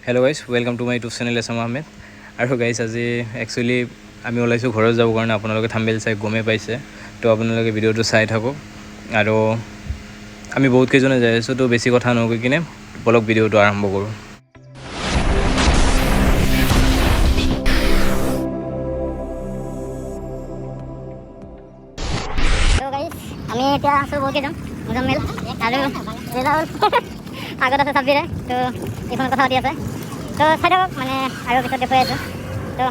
Hello' guys welcome to my YouTube channel Assam Ahmed. আৰু guys আজি actually আমি ওলাইছোঁ ঘৰত যাবৰ কাৰণে। আপোনালোকে থাম্বনেল চাই গমেই পাইছে, তো আপোনালোকে ভিডিঅ'টো চাই থাকক। আৰু আমি বহুত কেইজনে যাই আছোঁ, তো বেছি কথা নকৈ কিনে বলক ভিডিঅ'টো আৰম্ভ কৰোঁ। আমি এতিয়া আছোঁ বহুত কেইজন, মুজাম্মেল আৰু ৰেজাউল আগত আছে চাব্বিৰে। তো এইখনত কথা পাতি আছে, তো চাই থাকক মানে আৰু পিছত দেখুৱাই আছোঁ। তো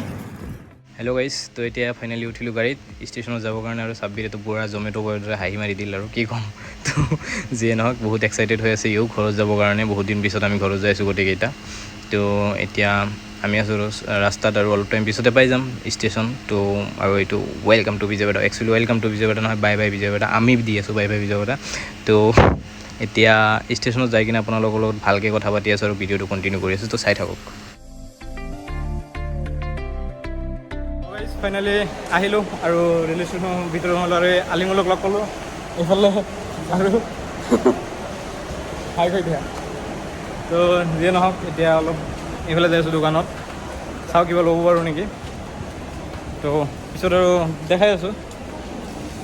হেল্ল' গাইজ, তো এতিয়া ফাইনেলি উঠিলোঁ গাড়ীত ষ্টেচনত যাবৰ কাৰণে। আৰু চাব্বিৰেতো পুৰা জমেট' কৰাৰ দৰে হাঁহি মাৰি দিল আৰু কি ক'ম। তো যিয়ে নহওক বহুত এক্সাইটেড হৈ আছে ইও ঘৰত যাবৰ কাৰণে। বহুত দিন পিছত আমি ঘৰত যাই আছোঁ গোটেইকেইটা। তো এতিয়া আমি আছোঁ ৰাস্তাত আৰু অলপ টাইম পিছতে পাই যাম ষ্টেচন। তো আৰু এইটো welcome to Vijayawada, actually welcome to Vijayawada নহয়, বাই বাই বিজয়ৱাড়া। আমি দি আছোঁ বাই বাই বিজয়ৱাড়া। তো এতিয়া ষ্টেচনত যাই কিনে আপোনালোকৰ লগত ভালকৈ কথা পাতি আছোঁ আৰু ভিডিঅ'টো কণ্টিনিউ কৰি আছোঁ, তো চাই থাকক। ফাইনেলি আহিলোঁ আৰু ৰেলৱে ষ্টেচনৰ ভিতৰত হ'লোঁ আৰু আলিমূলক লগ পালোঁ এইফালে আৰু হাই কৰি দিয়া। তো যিয়ে নহওক এতিয়া অলপ এইফালে যাই আছোঁ দোকানত, চাওঁ কিবা ল'ব পাৰোঁ নেকি। তো পিছত আৰু দেখাই আছোঁ।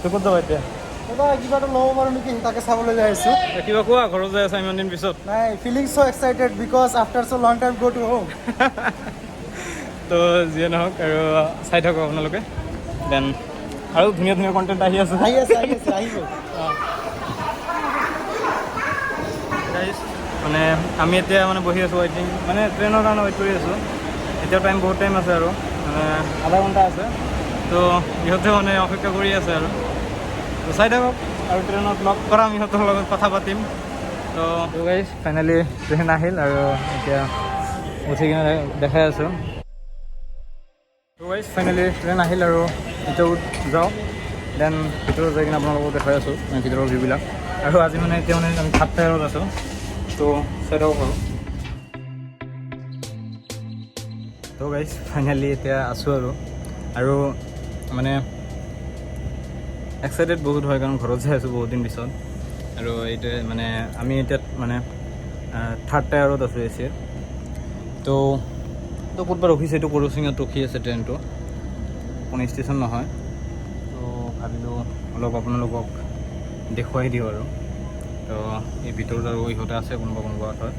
তো ক'ত যাবা এতিয়া? দাদা কিবা এটা ল'ব পাৰোঁ নেকি, তাকে চাবলৈ যাই আছোঁ। কিবা কোৱা, ঘৰত যাই আছা ইমান দিন পিছত? নাই, feeling so' excited because after so' long time go' to home. তো যিয়ে নহওক আৰু চাই থাকক আপোনালোকে। দেন আৰু ধুনীয়া ধুনীয়া কণ্টেণ্ট আহি আছে। আহিব। মানে আমি এতিয়া মানে বহি আছোঁ ৱেইটিং, মানে ট্ৰেইনৰ কাৰণে ৱেইট কৰি আছোঁ। এতিয়াও বহুত টাইম আছে আৰু মানে আধা ঘণ্টা আছে। তো ইহঁতে মানে অপেক্ষা কৰি আছে আৰু তো চাই থাকক আৰু ট্ৰেইনত লগ কৰাম, ইহঁতৰ লগত কথা পাতিম। তো গাইজ ফাইনেলি ট্ৰেইন আহিল আৰু এতিয়া উঠি কিনে দেখাই আছোঁ। তো গাইজ ফাইনেলি ট্ৰেইন আহিল আৰু এতিয়া যাওঁ, দেন ভিতৰত যাই কিনে আপোনালোকক দেখাই আছোঁ ভিতৰৰ ভিউবিলাক। আৰু আজি মানে এতিয়া মানে আমি ভাত টায়াৰত আছোঁ, তো চাই থাকক আৰু। তো গাইজ ফাইনেলি এতিয়া আছোঁ আৰু মানে এক্সাইটেড বহুত হয়, কাৰণ ঘৰত যাই আছোঁ বহুত দিন পিছত। আৰু এইটোৱে মানে আমি এতিয়া মানে থাৰ্ড টায়াৰত আছোঁ এচিৰ। তো ক'তবা ৰখিছে, এইটো কৰচিঙত ৰখি আছে ট্ৰেইনটো, কোনো ষ্টেচন নহয়। তো ভাবিলোঁ অলপ আপোনালোকক দেখুৱাই দিওঁ আৰু। তো এই ভিতৰত আৰু ইহঁতে আছে কোনোবা হয়।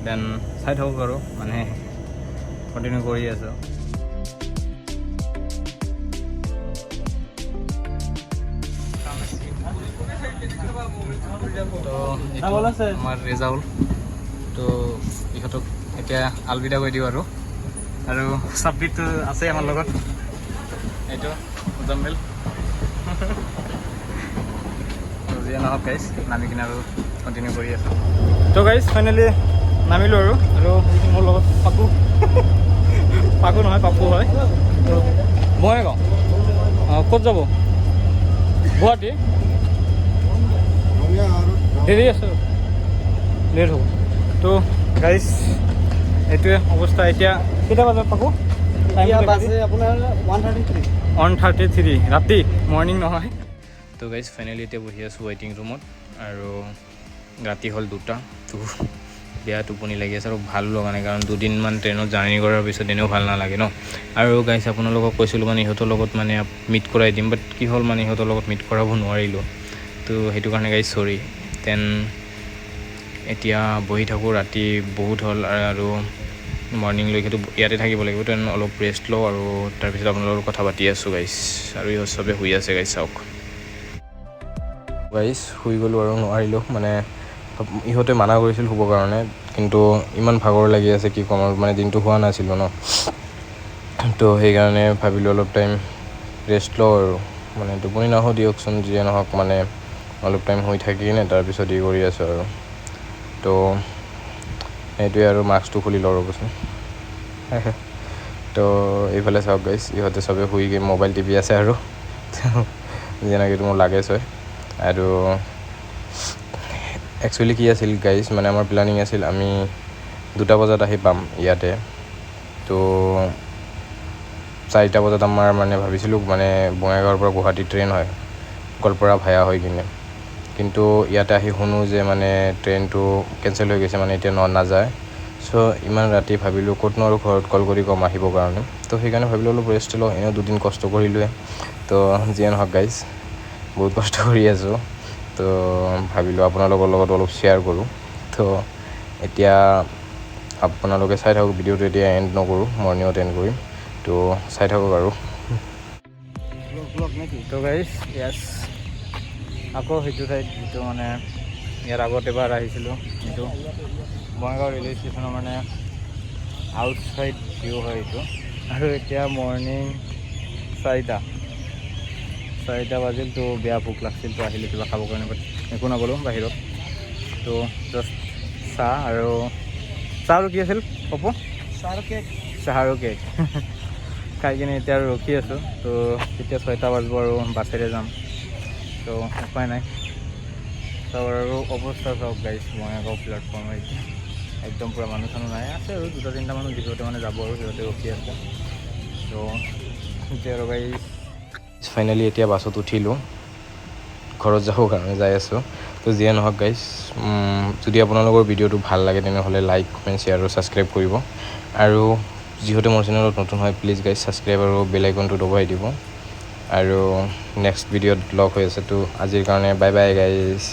দেন চাই থাকক আৰু মানে কণ্টিনিউ কৰি আছোঁ। তো আমাৰ ৰেজাউল, তো ইহঁতক এতিয়া আলবিদা কৰি দিওঁ আৰু চাব্বিৰটো আছে আমাৰ লগত, এইটো মুজাম্মেল। যিয়ে নহওক গাইজ, নামি কিনে আৰু কণ্টিনিউ কৰি আছোঁ। তো গাইজ ফাইনেলি নামিলোঁ আৰু মোৰ লগত পাকু নহয় পাপু হয়। তো বঙাইগাঁও ক'ত যাব? গুৱাহাটী? দেৰি আছে, লেট হ'ব। তো গাইজ এইটোৱে অৱস্থা। এতিয়া কেইটা বজাত পাকো? আপোনাৰ 133 1:33 ৰাতি, মৰ্ণিং নহয়। তো গাইজ ফাইনেলি এতিয়া বহি আছোঁ ৱেইটিং ৰুমত আৰু ৰাতি হ'ল 2টা। তো বেয়া টোপনি লাগি আছে আৰু ভাল লগা নাই, কাৰণ দুদিনমান ট্ৰেইনত জাৰ্ণি কৰাৰ পিছত এনেও ভাল নালাগে ন। আৰু গাইজ আপোনালোকক কৈছিলোঁ মানে ইহঁতৰ লগত মানে মিট কৰাই দিম, বাট কি হ'ল মানে ইহঁতৰ লগত মিট কৰাব নোৱাৰিলোঁ। তো সেইটো কাৰণে গাইজ চৰি। দেন এতিয়া বহি থাকোঁ, ৰাতি বহুত হ'ল আৰু মৰ্ণিংলৈকেতো ইয়াতে থাকিব লাগিব। তেন অলপ ৰেষ্ট লওঁ আৰু তাৰপিছত আপোনালোকৰ কথা পাতি আছোঁ গাইজ। আৰু ইহঁত চবে শুই আছে গাইজ, চাওক গাইজ শুই গ'লোঁ আৰু নোৱাৰিলোঁ, মানে ইহঁতে মানা কৰিছিল শুবৰ কাৰণে, কিন্তু ইমান ভাগৰ লাগি আছে কি ক'ম আৰু, মানে দিনটো শুৱা নাছিলোঁ ন। তো সেইকাৰণে ভাবিলোঁ অলপ টাইম ৰেষ্ট লওঁ আৰু, মানে টোপনি নাহোঁ দিয়কচোন, যিয়ে নহওক মানে অলপ টাইম শুই থাকি কিনে তাৰপিছত কৰি আছোঁ আৰু। তো সেইটোৱে আৰু, মাস্কটো খুলি লওঁ ৰ'বচোন। তো এইফালে চাওক গাইজ, ইহঁতে চবে শুই গৈ মোবাইল টিপি আছে আৰু যেনেকৈ এইটো মোৰ লাগেজ হয়। আৰু একচুৱেলি কি আছিল গাইজ, মানে আমাৰ প্লেনিং আছিল আমি 2টা বজাত আহি পাম ইয়াতে। তো 4টা বজাত আমাৰ মানে ভাবিছিলোঁ মানে বঙাইগাঁৱৰ পৰা গুৱাহাটী ট্ৰেইন হয়, গোৱালপাৰা ভায়া হৈ কিনে। কিন্তু ইয়াতে আহি শুনো যে মানে ট্ৰেইনটো কেঞ্চেল হৈ গৈছে, মানে এতিয়া নাযায়। চ' ইমান ৰাতি ভাবিলোঁ ক'তনো আৰু ঘৰত কল কৰি ক'ম আহিবৰ কাৰণে, তো সেইকাৰণে ভাবিলোঁ অলপ ৰেষ্ট লওঁ, এনেও 2 দিন কষ্ট কৰিলোৱে, তো যিয়ে নহওক গাইজ বহুত কষ্ট কৰি আছোঁ, তো ভাবিলোঁ আপোনালোকৰ লগত অলপ শ্বেয়াৰ কৰোঁ। তো এতিয়া আপোনালোকে চাই থাকক ভিডিঅ'টো, এতিয়া এণ্ড নকৰোঁ, মৰ্ণিঙত এণ্ড কৰিম, তো চাই থাকক আৰু। তো গাইজ য়েছ, আকৌ সেইটো ঠাইত যিটো মানে ইয়াৰ আগত এবাৰ আহিছিলোঁ, কিন্তু বঙাইগাঁও ৰেলৱে ষ্টেচনৰ মানে আউটছাইড ভিউ হয় এইটো। আৰু এতিয়া মৰ্ণিং 4টা বাজিল, তো বেয়া ভোক লাগিছিল, তো আহিলোঁ কিবা খাবৰ কাৰণে, বাট একো নগ'লোঁ বাহিৰত। তো জাষ্ট চাহ আৰু কি আছিল পপু? চাহ আৰু কেক খাই কিনে এতিয়া আৰু ৰখি আছোঁ। তো তেতিয়া 6টা বাজিব আৰু বাছেৰে যাম, তো উপায় নাই। চাওক আৰু অৱস্থা চাওক গাইজ, বঙাইগাঁও প্লেটফৰ্ম এতিয়া একদম পূৰা মানুহ চানুহ নাই, আছে আৰু 2-3টা মানুহ যিহেতু মানে যাব আৰু সিহঁতে ৰখি আছে। তো এতিয়া আৰু গাইজ ফাইনেলি এতিয়া বাছত উঠিলোঁ, ঘৰত যাবৰ কাৰণে যাই আছোঁ। তো যিয়ে নহওক গাইজ, যদি আপোনালোকৰ ভিডিঅ'টো ভাল লাগে তেনেহ'লে লাইক, কমেণ্ট, শ্বেয়াৰ আৰু ছাবস্ক্ৰাইব কৰিব। আৰু যিহেতু মোৰ চেনেলত নতুন হয়, প্লিজ গাইজ ছাবস্ক্ৰাইব আৰু বেল আইকনটো দবাই দিব। আৰু নেক্সট ভিডিঅ'ত লগ হৈ আছে, তো আজিৰ কাৰণে বাই বাই গাইজ।